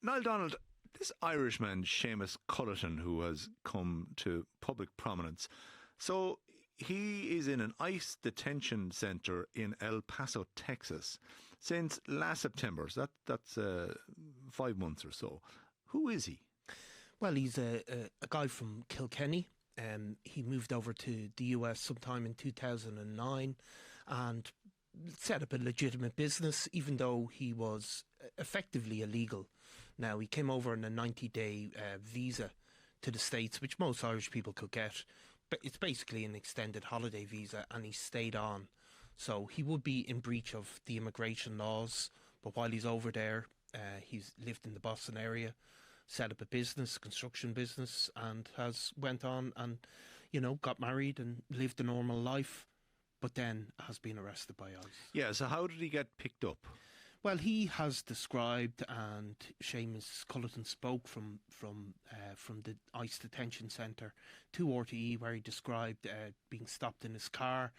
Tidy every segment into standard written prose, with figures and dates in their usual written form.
Niall Donald, this Irishman, Seamus Culleton, who has come to public prominence, so he is in an ICE detention centre in El Paso, Texas, since last September. So that's 5 months or so. Who is he? Well, he's a guy from Kilkenny. He moved over to the US sometime in 2009 and set up a legitimate business, even though he was effectively illegal. Now, he came over on a 90-day visa to the States, which most Irish people could get. But it's basically an extended holiday visa, and he stayed on. So he would be in breach of the immigration laws. But while he's over there, he's lived in the Boston area, set up a business, construction business, and has went on and, got married and lived a normal life, but then has been arrested by ICE. Yeah, so how did he get picked up? Well, he has described, and Seamus Culleton spoke from the ICE detention centre to RTE, where he described being stopped in his car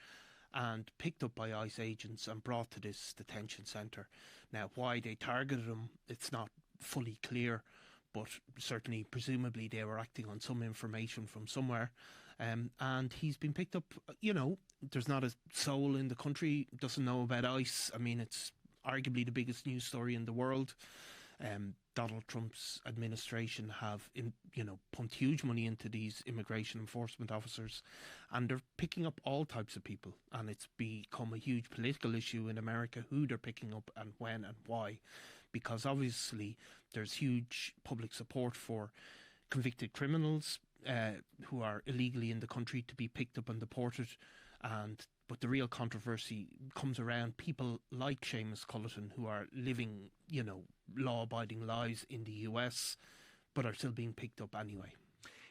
and picked up by ICE agents and brought to this detention centre. Now, why they targeted him, it's not fully clear, but certainly, presumably, they were acting on some information from somewhere. And he's been picked up, there's not a soul in the country doesn't know about ICE. I mean, it's arguably the biggest news story in the world. Donald Trump's administration have, pumped huge money into these immigration enforcement officers, and they're picking up all types of people. And it's become a huge political issue in America, who they're picking up and when and why. Because obviously there's huge public support for convicted criminals who are illegally in the country to be picked up and deported. But the real controversy comes around people like Seamus Culleton, who are living, law-abiding lives in the US, but are still being picked up anyway.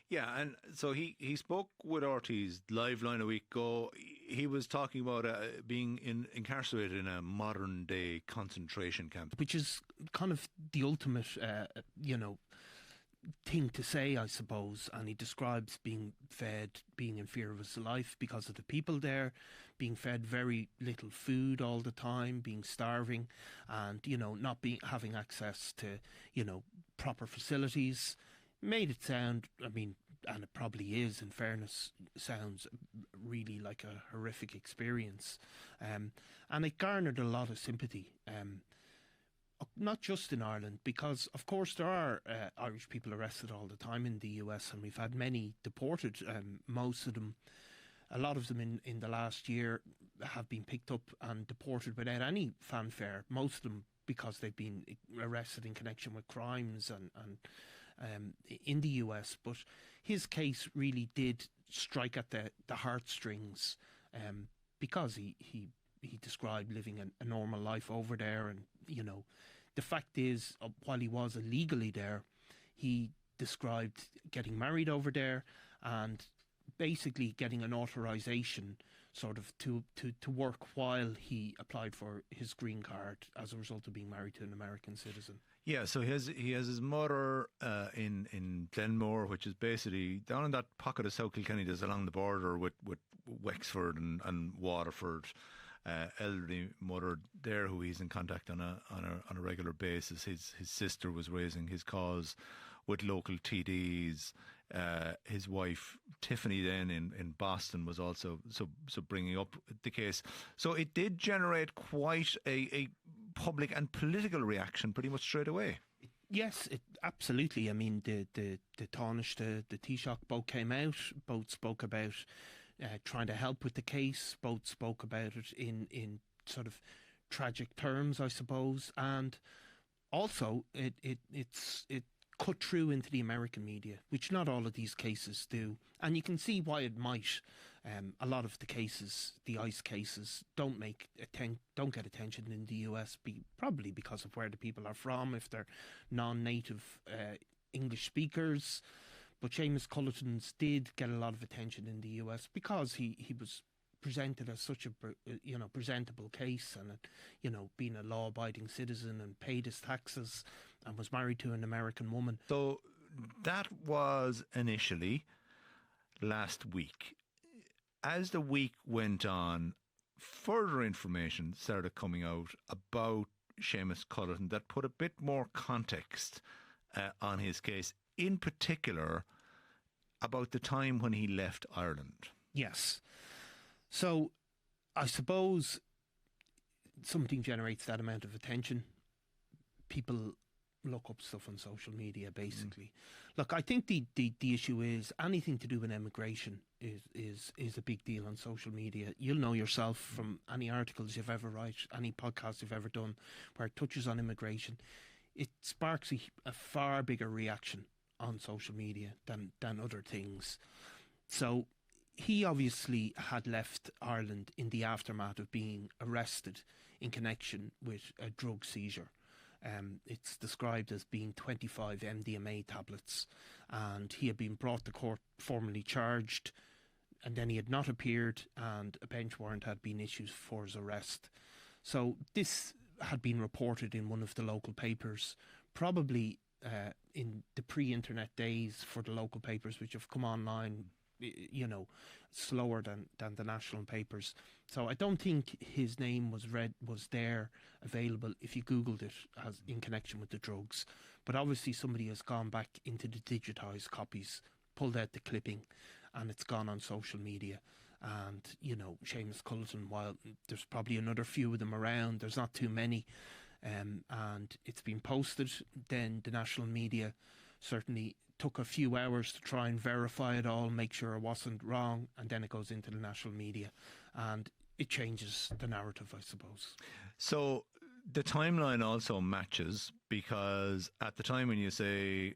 Yeah, and so he spoke with RT's Live Line a week ago. He was talking about being incarcerated in a modern-day concentration camp. Which is kind of the ultimate, thing to say, I suppose. And he describes being fed, being in fear of his life because of the people there, being fed very little food all the time, being starving, and not having access to proper facilities. Made it sound, and it probably is, in fairness, sounds really like a horrific experience, and it garnered a lot of sympathy. Not just in Ireland, because of course there are Irish people arrested all the time in the US, and we've had many deported. Most of them, a lot of them in the last year have been picked up and deported without any fanfare. Most of them because they've been arrested in connection with crimes and in the US. But his case really did strike at the heartstrings, because he described living a normal life over there. And, the fact is, while he was illegally there, he described getting married over there and basically getting an authorization sort of to work while he applied for his green card as a result of being married to an American citizen. Yeah, so he has his mother in Glenmore, which is basically down in that pocket of South Kilkenny that's along the border with Wexford and Waterford. Elderly mother there who he's in contact on a regular basis. His sister was raising his cause with local TDs. His wife Tiffany then in Boston was also so bringing up the case. So it did generate quite a public and political reaction pretty much straight away. Yes, absolutely. I mean, the Tánaiste, the Taoiseach, both came out, both spoke about trying to help with the case, both spoke about it in sort of tragic terms, I suppose, and also it cut through into the American media, which not all of these cases do, and you can see why it might. A lot of the cases, the ICE cases, don't get attention in the US, probably because of where the people are from, if they're non-native English speakers. But Seamus Culleton's did get a lot of attention in the US because he was presented as such a presentable case, and being a law-abiding citizen and paid his taxes and was married to an American woman. So that was initially last week. As the week went on, further information started coming out about Seamus Culleton that put a bit more context on his case, in particular about the time when he left Ireland. Yes. So I suppose something generates that amount of attention. People look up stuff on social media, basically. Look, I think the issue is anything to do with immigration is a big deal on social media. You'll know yourself from any articles you've ever write, any podcasts you've ever done where it touches on immigration. It sparks a far bigger reaction on social media than other things. So he obviously had left Ireland in the aftermath of being arrested in connection with a drug seizure. It's described as being 25 MDMA tablets, and he had been brought to court, formally charged, and then he had not appeared, and a bench warrant had been issued for his arrest. So this had been reported in one of the local papers, probably in the pre-internet days for the local papers, which have come online, slower than the national papers. So I don't think his name was there available if you Googled it as in connection with the drugs. But obviously somebody has gone back into the digitised copies, pulled out the clipping, and it's gone on social media. And, Seamus Culleton, while there's probably another few of them around, there's not too many, and it's been posted, then the national media certainly took a few hours to try and verify it all, make sure it wasn't wrong, and then it goes into the national media, and it changes the narrative, I suppose. So the timeline also matches, because at the time when you say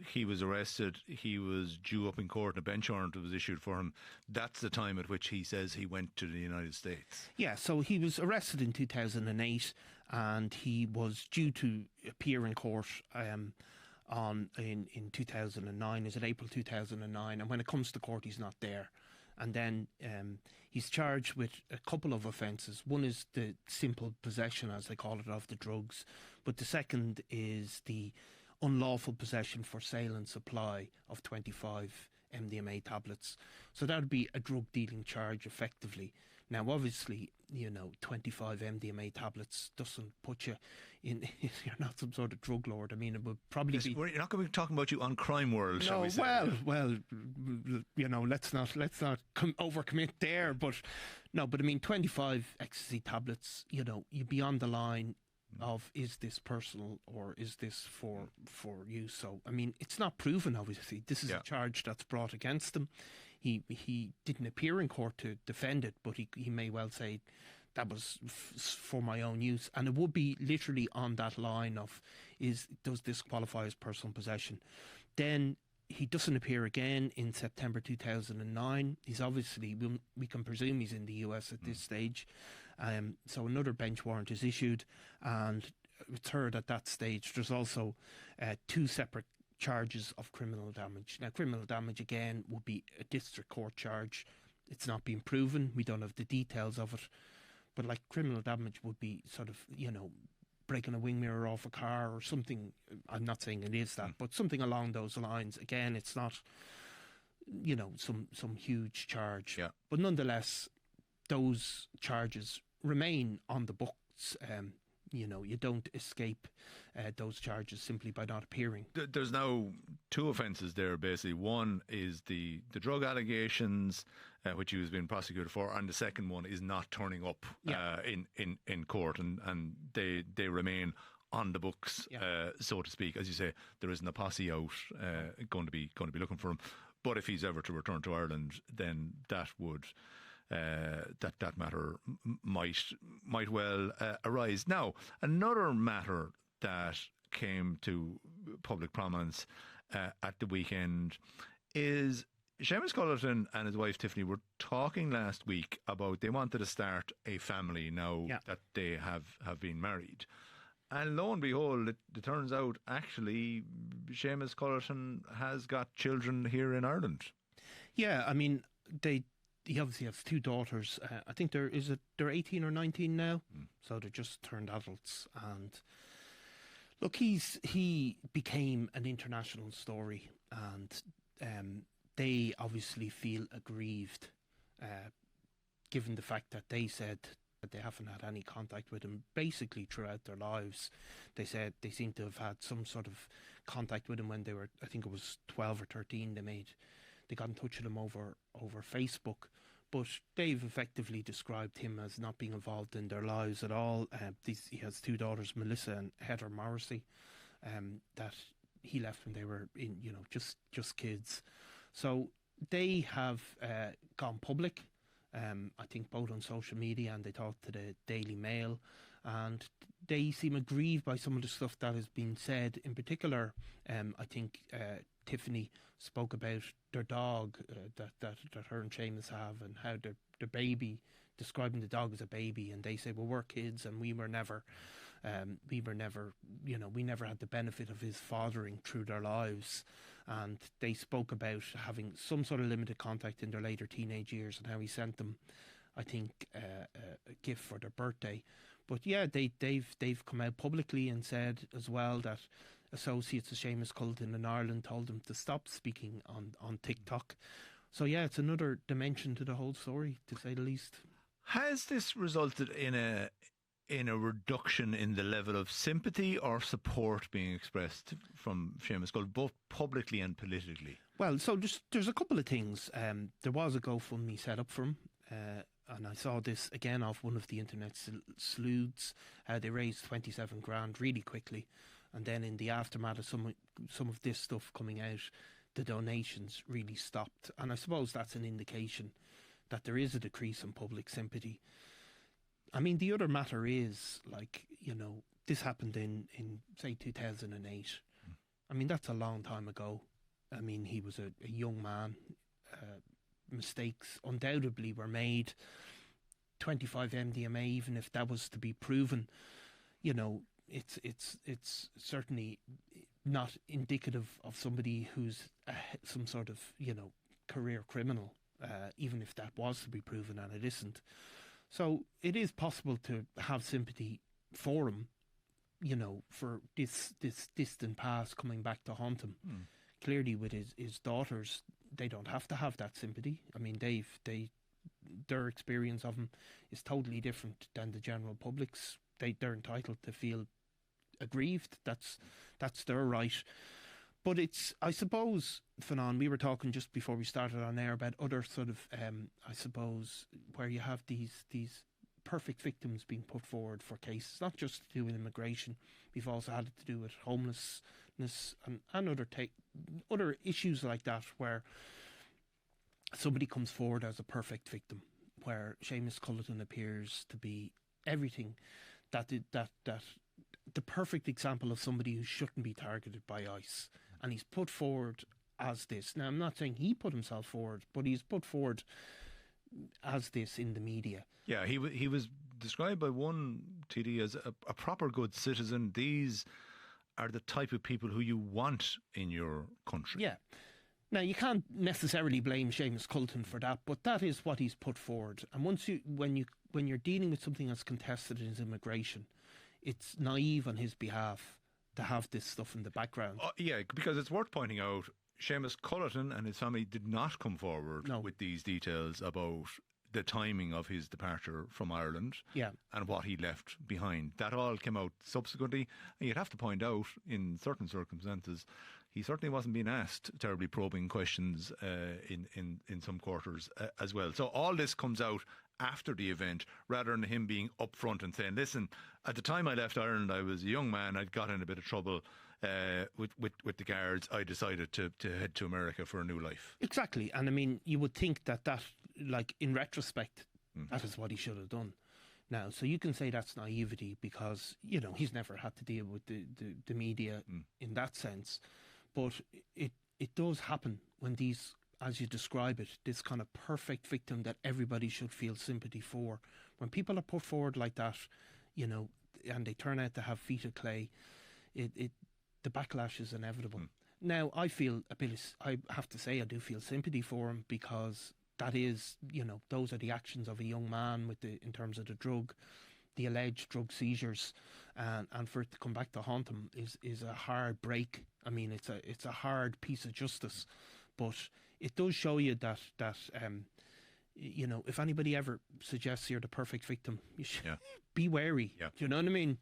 he was arrested, he was due up in court and a bench warrant was issued for him, that's the time at which he says he went to the United States. Yeah, so he was arrested in 2008 and he was due to appear in court in 2009. Is it April 2009? And when it comes to court, he's not there. And then he's charged with a couple of offences. One is the simple possession, as they call it, of the drugs. But the second is the unlawful possession for sale and supply of 25 MDMA tablets. So that would be a drug dealing charge effectively. Now, obviously, 25 MDMA tablets doesn't put you in, you're not some sort of drug lord. I mean, it would probably be... You're not going to be talking about you on Crime World, shall we say? Well, let's not overcommit there. But I mean, 25 ecstasy tablets, you'd be on the line of, is this personal or is this for use? So, I mean, it's not proven, obviously. This is a charge that's brought against him. He didn't appear in court to defend it, but he may well say that was for my own use. And it would be literally on that line of, does this qualify as personal possession? Then he doesn't appear again in September 2009. He's obviously, we can presume he's in the US at this stage. So another bench warrant is issued, and it's heard at that stage there's also two separate charges of criminal damage. Now, criminal damage, again, would be a district court charge. It's not been proven. We don't have the details of it. But like criminal damage would be sort of, breaking a wing mirror off a car or something. I'm not saying it is that, but something along those lines. Again, it's not, some huge charge. Yeah. But nonetheless, those charges remain on the books. You don't escape those charges simply by not appearing. There's now two offences there, basically. One is the drug allegations, which he was being prosecuted for, and the second one is not turning up in court, and they remain on the books, so to speak. As you say, there isn't a posse out going to be looking for him. But if he's ever to return to Ireland, then that would... that matter might well arise. Now, another matter that came to public prominence at the weekend is Seamus Culleton and his wife Tiffany were talking last week about they wanted to start a family now that they have been married. And lo and behold, it turns out actually Seamus Culleton has got children here in Ireland. Yeah, I mean, he obviously has two daughters. I think they're 18 or 19 now, so they're just turned adults. And look, he became an international story, and they obviously feel aggrieved, given the fact that they said They haven't had any contact with him basically throughout their lives. They said they seem to have had some sort of contact with him when they were, I think it was 12 or 13. They got in touch with him over Facebook, but they've effectively described him as not being involved in their lives at all. He has 2 daughters, Melissa and Heather Morrissey, that he left when they were just kids. So they have gone public. I think both on social media, and they talked to the Daily Mail, and they seem aggrieved by some of the stuff that has been said. In particular, I think Tiffany spoke about their dog that her and Seamus have, and how their baby, describing the dog as a baby, and they say, well, we're kids and we never had the benefit of his fathering through their lives. And they spoke about having some sort of limited contact in their later teenage years, and how he sent them, I think, a gift for their birthday. But yeah, they've come out publicly and said as well that associates of Seamus Culleton in Ireland told them to stop speaking on TikTok. So yeah, it's another dimension to the whole story, to say the least. Has this resulted in a reduction in the level of sympathy or support being expressed from Seamus Culleton, both publicly and politically? Well, so there's a couple of things. There was a GoFundMe set up for him, and I saw this again off one of the internet sleuths. They raised 27 grand really quickly, and then in the aftermath of some of this stuff coming out, the donations really stopped. And I suppose that's an indication that there is a decrease in public sympathy. I mean, the other matter is, this happened in say, 2008. I mean, that's a long time ago. I mean, he was a young man. Mistakes undoubtedly were made. 25 MDMA, even if that was to be proven, it's certainly not indicative of somebody who's some sort of, career criminal, even if that was to be proven, and it isn't. So it is possible to have sympathy for him, for this distant past coming back to haunt him. Clearly, with his daughters, they don't have to have that sympathy. I mean, their experience of him is totally different than the general public's. They're entitled to feel aggrieved. That's their right. But it's, I suppose, Fionnán, we were talking just before we started on air about other sort of, I suppose, where you have these perfect victims being put forward for cases, not just to do with immigration. We've also had it to do with homelessness and other issues like that, where somebody comes forward as a perfect victim, where Seamus Culleton appears to be everything that the perfect example of somebody who shouldn't be targeted by ICE. And he's put forward as this. Now, I'm not saying he put himself forward, but he's put forward as this in the media. Yeah, he was described by one TD as a proper good citizen. These are the type of people who you want in your country. Yeah. Now, you can't necessarily blame Seamus Culleton for that, but that is what he's put forward. And when you're dealing with something as contested as immigration, it's naive on his behalf to have this stuff in the background. Yeah, because it's worth pointing out, Seamus Culleton and his family did not come forward with these details about the timing of his departure from Ireland and what he left behind. That all came out subsequently. And you'd have to point out, in certain circumstances, he certainly wasn't being asked terribly probing questions in some quarters as well. So all this comes out after the event, rather than him being upfront and saying, listen, at the time I left Ireland, I was a young man, I'd got in a bit of trouble with the guards. I decided to head to America for a new life. Exactly. And I mean, you would think that like, in retrospect, that is what he should have done. Now, so you can say that's naivety because, he's never had to deal with the media in that sense. But it does happen when these, as you describe it, this kind of perfect victim that everybody should feel sympathy for. When people are put forward like that, and they turn out to have feet of clay, the backlash is inevitable. Now, I have to say, I do feel sympathy for him, because that is, those are the actions of a young man in terms of the alleged drug seizures, and for it to come back to haunt him is a hard break. I mean, it's a hard piece of justice, but it does show you that you know, if anybody ever suggests you're the perfect victim, you should Yeah. be wary. Yeah. Do you know what I mean?